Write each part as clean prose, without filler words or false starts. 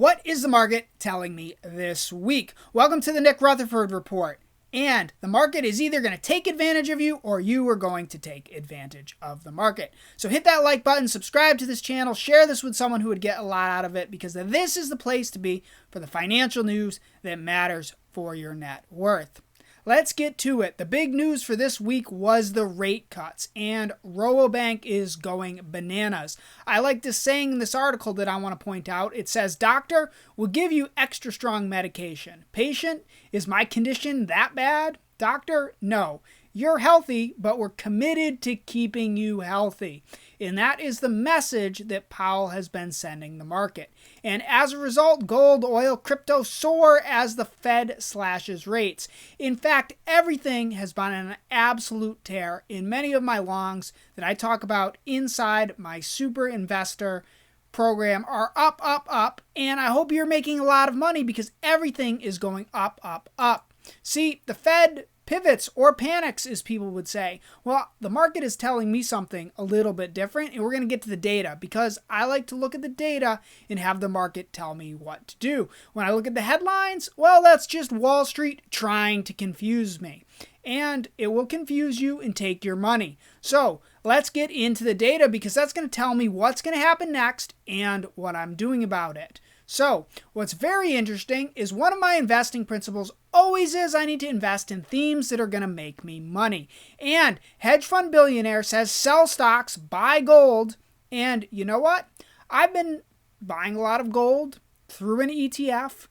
What is the market telling me this week? Welcome to the Nick Rutherford Report. And the market is either going to take advantage of you or you are going to take advantage of the market. So hit that like button, subscribe to this channel, share this with someone who would get a lot out of it, because this is the place to be for the financial news that matters for your net worth. Let's get to it. The big news for this week was the rate cuts, and Rabobank is going bananas. I like this saying in this article that I want to point out. It says, "Doctor will give you extra strong medication. Patient, is my condition that bad? Doctor, no. You're healthy, but we're committed to keeping you healthy." And that is the message that Powell has been sending the market. And as a result, gold, oil, crypto soar as the Fed slashes rates. In fact, everything has been an absolute tear in many of my longs that I talk about inside my Super Investor program are up, and I hope you're making a lot of money because everything is going up. See, the Fed pivots or panics, as people would say. Well, the market is telling me something a little bit different, and we're going to get to the data because I like to look at the data and have the market tell me what to do. When I look at the headlines, well, that's just Wall Street trying to confuse me, and it will confuse you and take your money. So let's get into the data because that's going to tell me what's going to happen next and what I'm doing about it. So what's very interesting is one of my investing principles always is I need to invest in themes that are going to make me money. And Hedge Fund Billionaire says sell stocks, buy gold. And you know what? I've been buying a lot of gold through an ETF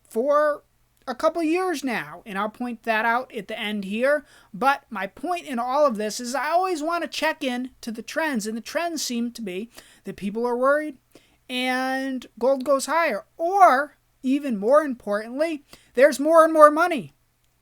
for a couple years now, and I'll point that out at the end here. But my point in all of this is I always want to check in to the trends, and the trends seem to be that people are worried and gold goes higher. Or, even more importantly, there's more and more money.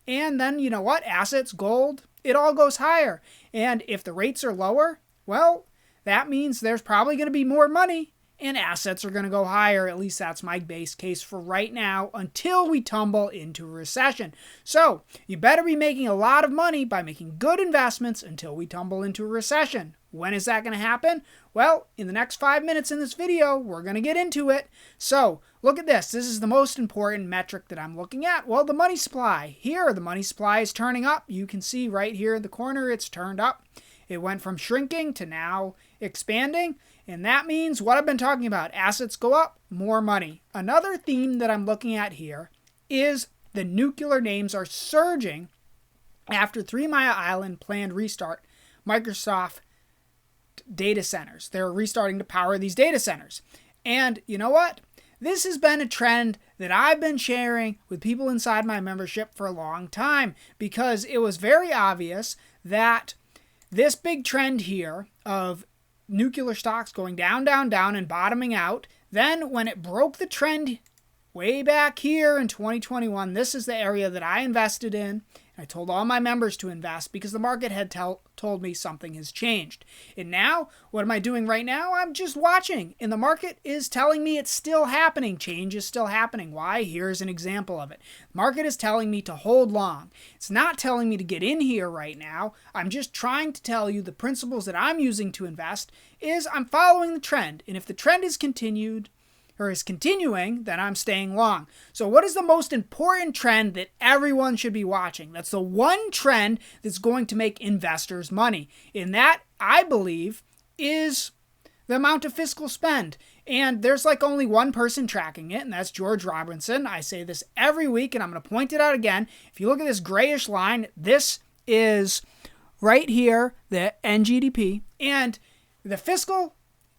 And then, you know what? Assets, gold, it all goes higher. And if the rates are lower, well, that means there's probably going to be more money and assets are going to go higher. At least that's my base case for right now until we tumble into a recession. So you better be making a lot of money by making good investments until we tumble into a recession. When is that going to happen? Well, in the next 5 minutes in this video, we're going to get into it. So look at this. This is the most important metric that I'm looking at. Well, the money supply. Here, the money supply is turning up. You can see right here in the corner, it's turned up. It went from shrinking to now expanding. And that means what I've been talking about. Assets go up, more money. Another theme that I'm looking at here is the nuclear names are surging after 3 Mile Island planned restart Microsoft data centers. They're restarting to power these data centers. And you know what? This has been a trend that I've been sharing with people inside my membership for a long time because it was very obvious that this big trend here of nuclear stocks going down, and bottoming out. Then when it broke the trend way back here in 2021, this is the area that I invested in. I told all my members to invest because the market had told me something has changed. And now, what am I doing right now? I'm just watching. And the market is telling me it's still happening. Change is still happening. Why? Here's an example of it. The market is telling me to hold long. It's not telling me to get in here right now. I'm just trying to tell you the principles that I'm using to invest is I'm following the trend. And if the trend is continuing, then I'm staying long. So what is the most important trend that everyone should be watching? That's the one trend that's going to make investors money. And that, I believe, is the amount of fiscal spend. And there's like only one person tracking it, and that's George Robinson. I say this every week, and I'm going to point it out again. If you look at this grayish line, this is right here, the NGDP, and the fiscal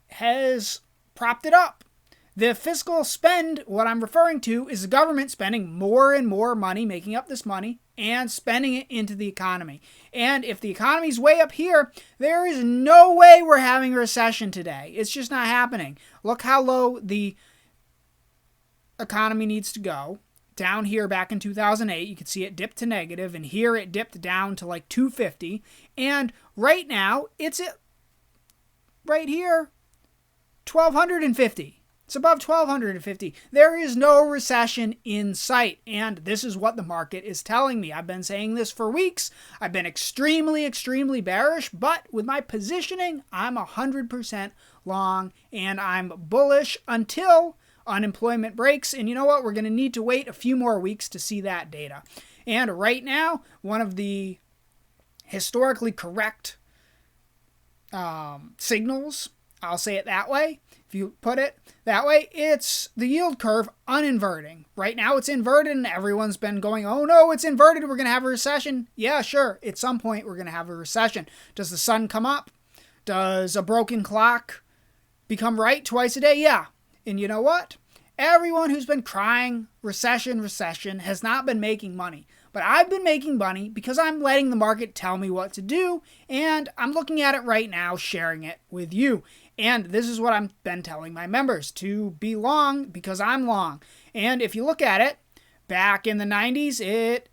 has propped it up. The fiscal spend, what I'm referring to, is the government spending more and more money, making up this money, and spending it into the economy. And if the economy's way up here, there is no way we're having a recession today. It's just not happening. Look how low the economy needs to go. Down here back in 2008, you can see it dipped to negative, and here it dipped down to like 250. And right now, it's at right here, 1,250. It's above 1,250. There is no recession in sight, and this is what the market is telling me. I've been saying this for weeks. I've been extremely bearish, but with my positioning, I'm 100% long, and I'm bullish until unemployment breaks. And you know what? We're going to need to wait a few more weeks to see that data. And right now, one of the historically correct signals, I'll say it that way, if you put it that way, it's the yield curve uninverting. Right now it's inverted and everyone's been going, oh no, it's inverted, we're going to have a recession. Yeah, sure, at some point we're going to have a recession. Does the sun come up? Does a broken clock become right twice a day? Yeah. And you know what? Everyone who's been crying recession has not been making money. But I've been making money because I'm letting the market tell me what to do, and I'm looking at it right now, sharing it with you. And this is what I've been telling my members, to be long because I'm long. And if you look at it, back in the 90s, it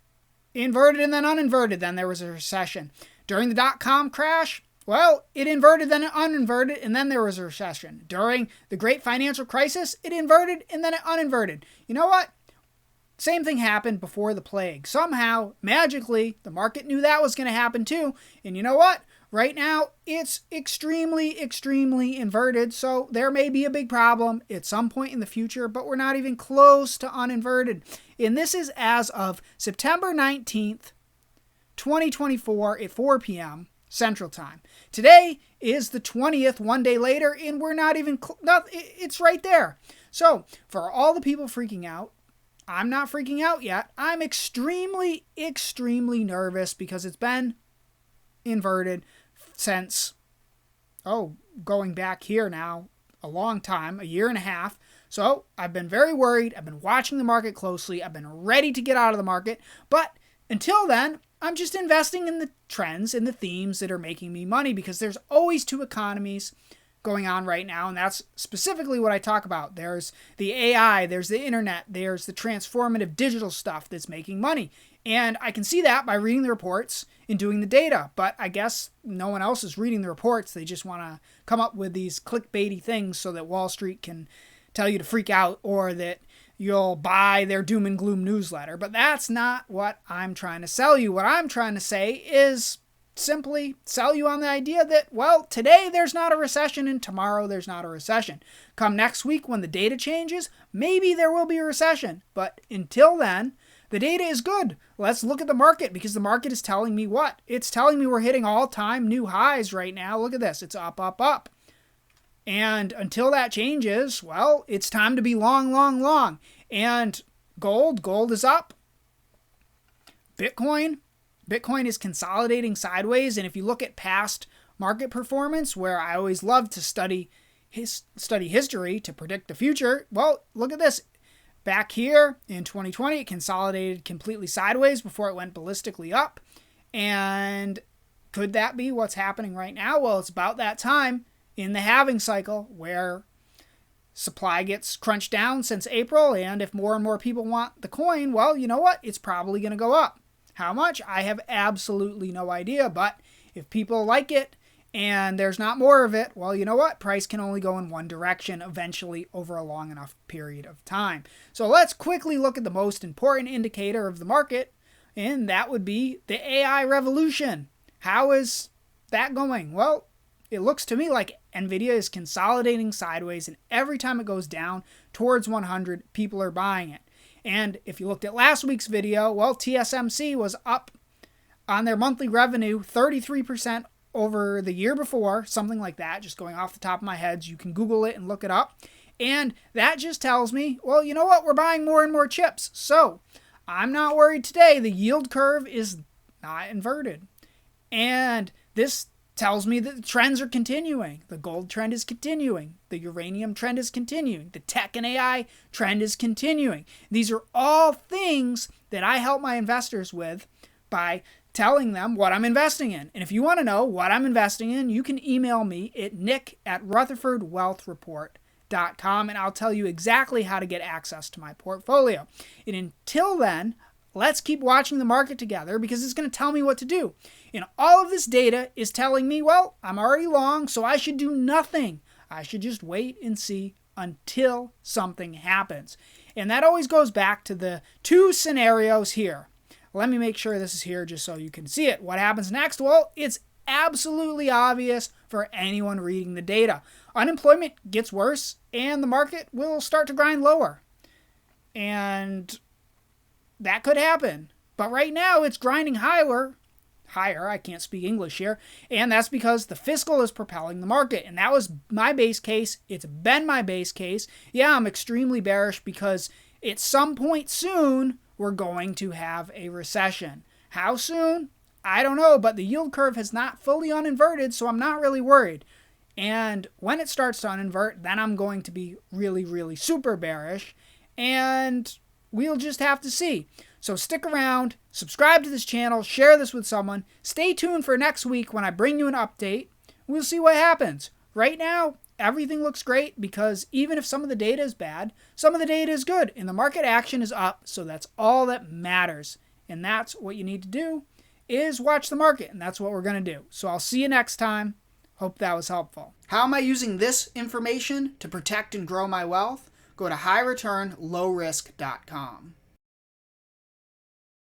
inverted and then uninverted. Then there was a recession. During the dot-com crash, well, it inverted, then it uninverted, and then there was a recession. During the great financial crisis, it inverted and then it uninverted. You know what? Same thing happened before the plague. Somehow, magically, the market knew that was going to happen too. And you know what? Right now, it's extremely inverted. So there may be a big problem at some point in the future, but we're not even close to uninverted. And this is as of September 19th, 2024 at 4 p.m. Central Time. Today is the 20th, one day later, and we're not even, it's right there. So for all the people freaking out, I'm not freaking out yet. I'm extremely nervous because it's been inverted since, going back here now, a long time, a year and a half. So I've been very worried. I've been watching the market closely. I've been ready to get out of the market. But until then, I'm just investing in the trends and the themes that are making me money, because there's always two economies going on right now, and that's specifically what I talk about. There's the AI, there's the internet, there's the transformative digital stuff that's making money. And I can see that by reading the reports and doing the data. But I guess no one else is reading the reports. They just want to come up with these clickbaity things so that Wall Street can tell you to freak out, or that you'll buy their doom and gloom newsletter. But that's not what I'm trying to sell you. What I'm trying to say is simply sell you on the idea that, well, today there's not a recession and tomorrow there's not a recession. Come next week when the data changes, maybe there will be a recession. But until then, the data is good. Let's look at the market, because the market is telling me what? It's telling me we're hitting all-time new highs right now. Look at this. It's up. And until that changes, well, it's time to be long. And gold is up. Bitcoin is consolidating sideways. And if you look at past market performance, where I always love to study history to predict the future, well, look at this. Back here in 2020, it consolidated completely sideways before it went ballistically up. And could that be what's happening right now? Well, it's about that time in the halving cycle where supply gets crunched down since April. And if more and more people want the coin, well, you know what? It's probably going to go up. How much? I have absolutely no idea. But if people like it and there's not more of it, well, you know what? Price can only go in one direction eventually over a long enough period of time. So let's quickly look at the most important indicator of the market, and that would be the AI revolution. How is that going? Well, it looks to me like Nvidia is consolidating sideways, and every time it goes down towards 100, people are buying it. And if you looked at last week's video, well, TSMC was up on their monthly revenue 33% over the year before, something like that, just going off the top of my head. You can Google it and look it up. And that just tells me, well, you know what? We're buying more and more chips. So I'm not worried today. The yield curve is not inverted. And this tells me that the trends are continuing. The gold trend is continuing. The uranium trend is continuing. The tech and AI trend is continuing. These are all things that I help my investors with by telling them what I'm investing in. And if you want to know what I'm investing in, you can email me at nick@rutherfordwealthreport.com, and I'll tell you exactly how to get access to my portfolio. And until then, let's keep watching the market together, because it's going to tell me what to do. And all of this data is telling me, well, I'm already long, so I should do nothing. I should just wait and see until something happens. And that always goes back to the two scenarios here. Let me make sure this is here just so you can see it. What happens next? Well, it's absolutely obvious for anyone reading the data. Unemployment gets worse and the market will start to grind lower. And that could happen. But right now it's grinding higher, I can't speak English here, and that's because the fiscal is propelling the market. And that was my base case. It's been my base case. Yeah, I'm extremely bearish because at some point soon we're going to have a recession. How soon? I don't know, but the yield curve has not fully uninverted, so I'm not really worried. And when it starts to uninvert, then I'm going to be really, really super bearish, and we'll just have to see. So stick around, subscribe to this channel, share this with someone. Stay tuned for next week when I bring you an update. We'll see what happens. Right now, everything looks great because even if some of the data is bad, some of the data is good, and the market action is up, so that's all that matters. And that's what you need to do, is watch the market, and that's what we're going to do. So I'll see you next time. Hope that was helpful. How am I using this information to protect and grow my wealth? Go to highreturnlowrisk.com.